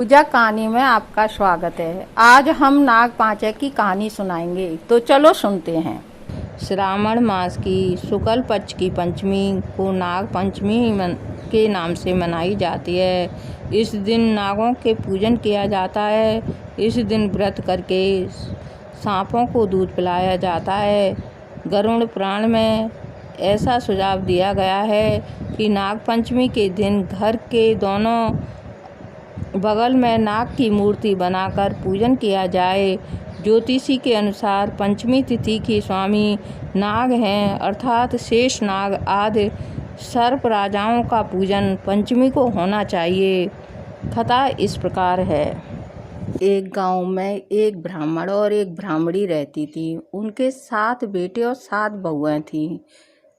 पूजा कहानी में आपका स्वागत है। आज हम नाग पांचह की कहानी सुनाएंगे, तो चलो सुनते हैं। श्रावण मास की शुक्ल पक्ष की पंचमी को नाग पंचमी के नाम से मनाई जाती है। इस दिन नागों के पूजन किया जाता है। इस दिन व्रत करके सांपों को दूध पिलाया जाता है। गरुड़ पुराण में ऐसा सुझाव दिया गया है कि नाग पंचमी के दिन घर के दोनों बगल में नाग की मूर्ति बनाकर पूजन किया जाए। ज्योतिषी के अनुसार पंचमी तिथि के स्वामी नाग हैं, अर्थात शेष नाग आदि सर्प राजाओं का पूजन पंचमी को होना चाहिए। कथा इस प्रकार है। एक गांव में एक ब्राह्मण और एक ब्राह्मणी रहती थी। उनके 7 बेटे और 7 बहुएं थीं।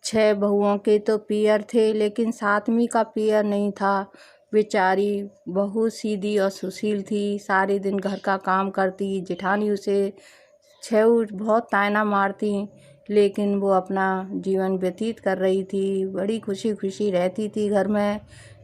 6 बहुओं के तो पियर थे, लेकिन 7वीं का पियर नहीं था। बेचारी बहुत सीधी और सुशील थी। सारे दिन घर का काम करती। जेठानी उसे छेऊ बहुत ताना मारती, लेकिन वो अपना जीवन व्यतीत कर रही थी। बड़ी खुशी खुशी रहती थी घर में।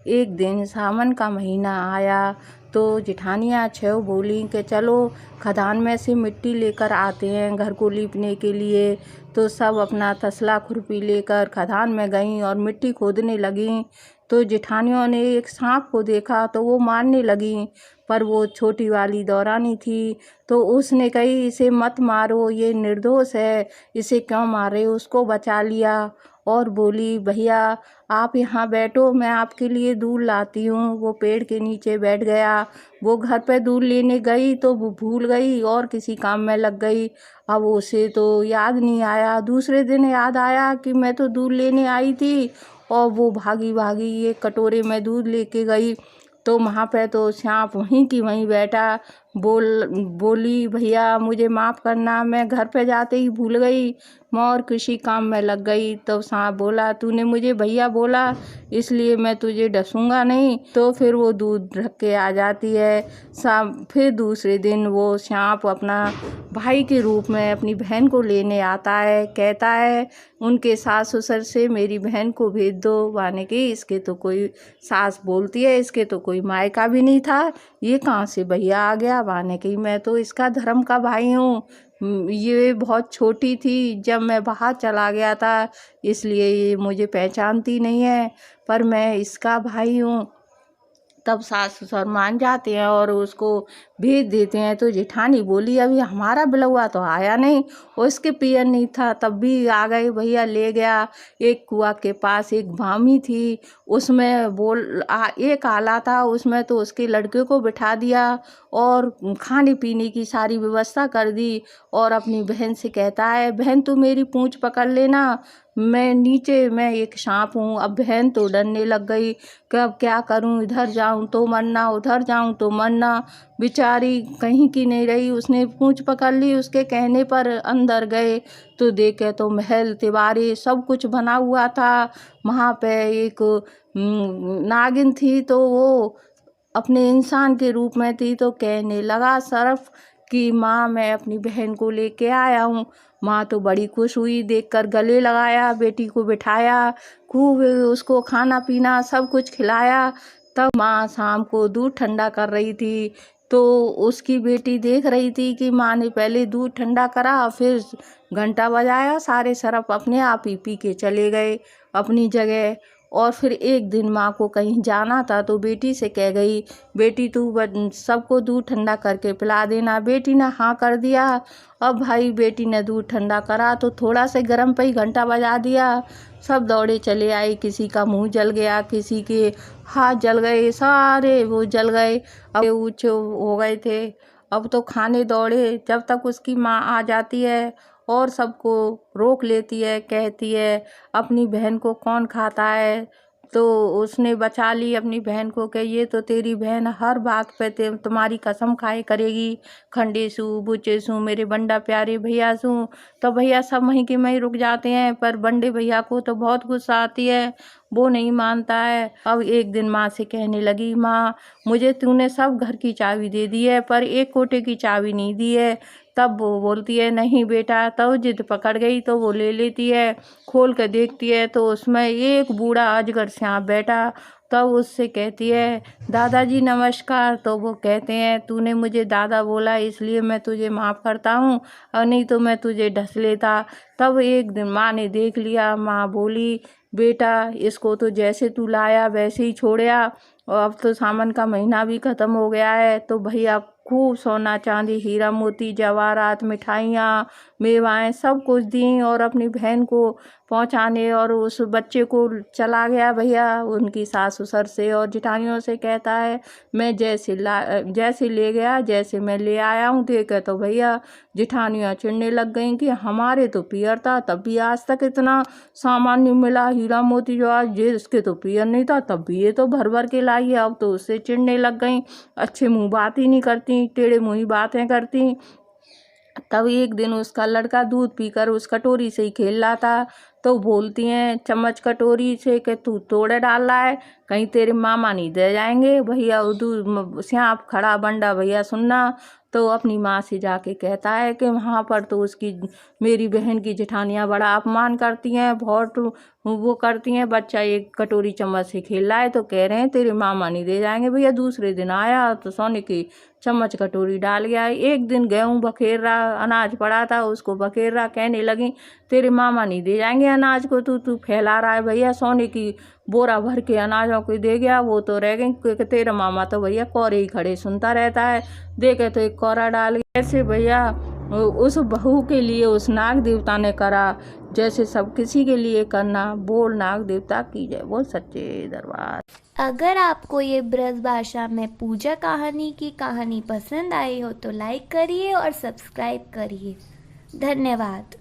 एक दिन सावन का महीना आया तो जेठानियाँ छेऊ बोली कि चलो खदान में से मिट्टी लेकर आते हैं घर को लीपने के लिए। तो सब अपना तसला खुरपी लेकर खदान में गईं और मिट्टी खोदने लगीं। तो जेठानियों ने एक सांप को देखा तो वो मारने लगीं, पर वो छोटी वाली दौरानी थी तो उसने कही, इसे मत मारो, ये निर्दोष है, इसे क्यों मारे। उसको बचा लिया और बोली, भैया आप यहाँ बैठो, मैं आपके लिए दूध लाती हूँ। वो पेड़ के नीचे बैठ गया। वो घर पे दूध लेने गई तो वो भूल गई और किसी काम में लग गई। अब उसे तो याद नहीं आया। दूसरे दिन याद आया कि मैं तो दूध लेने आई थी, और वो भागी भागी एक कटोरे में दूध लेके गई। तो वहाँ पे तो सांप वहीं की वहीं बैठा। बोली, भैया मुझे माफ़ करना, मैं घर पे जाते ही भूल गई, मैं और किसी काम में लग गई। तो सांप बोला, तूने मुझे भैया बोला इसलिए मैं तुझे डसूंगा नहीं। तो फिर वो दूध रख के आ जाती है। फिर दूसरे दिन वो सांप अपना भाई के रूप में अपनी बहन को लेने आता है। कहता है उनके सास ससुर से, मेरी बहन को भेज दो। माने कि इसके तो कोई सास बोलती है, इसके तो कोई मायका भी नहीं था, ये कहाँ से भैया आ गया। माने कि मैं तो इसका धर्म का भाई हूँ। ये बहुत छोटी थी जब मैं बाहर चला गया था, इसलिए ये मुझे पहचानती नहीं है, पर मैं इसका भाई हूँ। तब सास ससुर मान जाते हैं और उसको भेज देते हैं। तो जेठानी बोली, अभी हमारा बिलौआ तो आया नहीं, उसके पियर नहीं था, तब भी आ गए भैया ले गया। एक कुआं के पास एक भामी थी, उसमें एक आला था, उसमें तो उसके लड़के को बिठा दिया और खाने पीने की सारी व्यवस्था कर दी। और अपनी बहन से कहता है, बहन तू मेरी पूंछ पकड़ लेना, मैं नीचे मैं एक सांप हूँ। अब बहन तो डरने लग गई कि अब क्या करूँ, इधर जाऊँ तो मरना, उधर जाऊँ तो मरना। बेचारी कहीं की नहीं रही, उसने पूंछ पकड़ ली। उसके कहने पर अंदर गए तो देखे तो महल तिवारी सब कुछ बना हुआ था। वहाँ पे एक नागिन थी, तो वो अपने इंसान के रूप में थी। तो कहने लगा सरफ कि माँ मैं अपनी बहन को लेके आया हूँ। माँ तो बड़ी खुश हुई, देखकर गले लगाया, बेटी को बिठाया, खूब उसको खाना पीना सब कुछ खिलाया। तब माँ शाम को दूध ठंडा कर रही थी, तो उसकी बेटी देख रही थी कि माँ ने पहले दूध ठंडा करा, फिर घंटा बजाया, सारे सरफ अपने आप ही पी के चले गए अपनी जगह। और फिर एक दिन माँ को कहीं जाना था तो बेटी से कह गई, बेटी तू सबको दूध ठंडा करके पिला देना। बेटी ने हाँ कर दिया। अब भाई बेटी ने दूध ठंडा करा तो थोड़ा से गर्म पे ही घंटा बजा दिया। सब दौड़े चले आए, किसी का मुंह जल गया, किसी के हाथ जल गए, सारे वो जल गए, अब ऊंचे हो गए थे। अब तो खाने दौड़े, जब तक उसकी माँ आ जाती है और सबको रोक लेती है, कहती है अपनी बहन को कौन खाता है। तो उसने बचा ली अपनी बहन को कि ये तो तेरी बहन हर बात पे तुम्हारी कसम खाए करेगी, खंडेसू बुचेसू मेरे बंडा प्यारे भैया सू। तो भैया सब वहीं के वहीं रुक जाते हैं, पर बंडे भैया को तो बहुत गुस्सा आती है, वो नहीं मानता है। अब एक दिन माँ से कहने लगी, माँ मुझे तूने सब घर की चाबी दे दी है, पर एक कोठे की चाबी नहीं दी है। तब वो बोलती है, नहीं बेटा। तब जिद पकड़ गई तो वो ले लेती है, खोल कर देखती है तो उसमें एक बूढ़ा अजगर सांप बैठा, तब उससे कहती है दादाजी नमस्कार। तो वो कहते हैं तूने मुझे दादा बोला इसलिए मैं तुझे माफ़ करता हूँ, और नहीं तो मैं तुझे ढस लेता। तब एक दिन माँ ने देख लिया, माँ बोली बेटा इसको तो जैसे तू लाया वैसे ही छोड़या, और अब तो सावन का महीना भी ख़त्म हो गया है, तो भैया खूब सोना चांदी हीरा मोती जवाहरात मिठाइयाँ मेवाएं सब कुछ दी और अपनी बहन को पहुंचाने, और उस बच्चे को चला गया भैया उनकी सास ससुर से और जेठानियों से, कहता है मैं जैसे ले गया जैसे मैं ले आया हूँ। देखे तो भैया जेठानियाँ चिढ़ने लग गईं कि हमारे तो पियर था तब भी आज तक इतना सामान नहीं मिला, हीरा मोती जो आज जिसके तो पियर नहीं था तब भी ये तो भर भर के लाई है। अब तो उससे चिढ़ने लग गईं, अच्छे मुँह बात ही नहीं करती, टेढ़े मुँह ही बातें करती। तब एक दिन उसका लड़का दूध पीकर उस कटोरी से ही खेल रहा था, तो बोलती हैं चम्मच कटोरी से कि तू तोड़े डाल रहा है, कहीं तेरे मामा नहीं दे जाएंगे। भैया दूध स्यांप खड़ा बंडा भैया सुनना, तो अपनी माँ से जाके कहता है कि वहाँ पर तो उसकी मेरी बहन की जेठानियाँ बड़ा अपमान करती हैं, बहुत वो करती हैं। बच्चा एक कटोरी चम्मच से खेल रहा है तो कह रहे हैं तेरे मामा नहीं दे जाएंगे। भैया दूसरे दिन आया तो सोने की चम्मच कटोरी डाल गया। एक दिन गेहूँ बखेर रहा, अनाज पड़ा था उसको बखेर रहा, कहने लगी तेरे मामा नहीं दे जाएंगे अनाज को, तू फैला रहा है। भैया सोने की बोरा भर के अनाजों को दे गया, वो तो रह गई क्योंकि तेरा मामा तो भैया कोरे ही खड़े सुनता रहता है। देखे तो एक कोरा डाल गया। ऐसे भैया उस बहू के लिए उस नाग देवता ने करा जैसे सब किसी के लिए करना। बोल नाग देवता की जय, बोल सच्चे दरबार। अगर आपको ये ब्रज भाषा में पूजा कहानी की कहानी पसंद आई हो तो लाइक करिए और सब्सक्राइब करिए। धन्यवाद।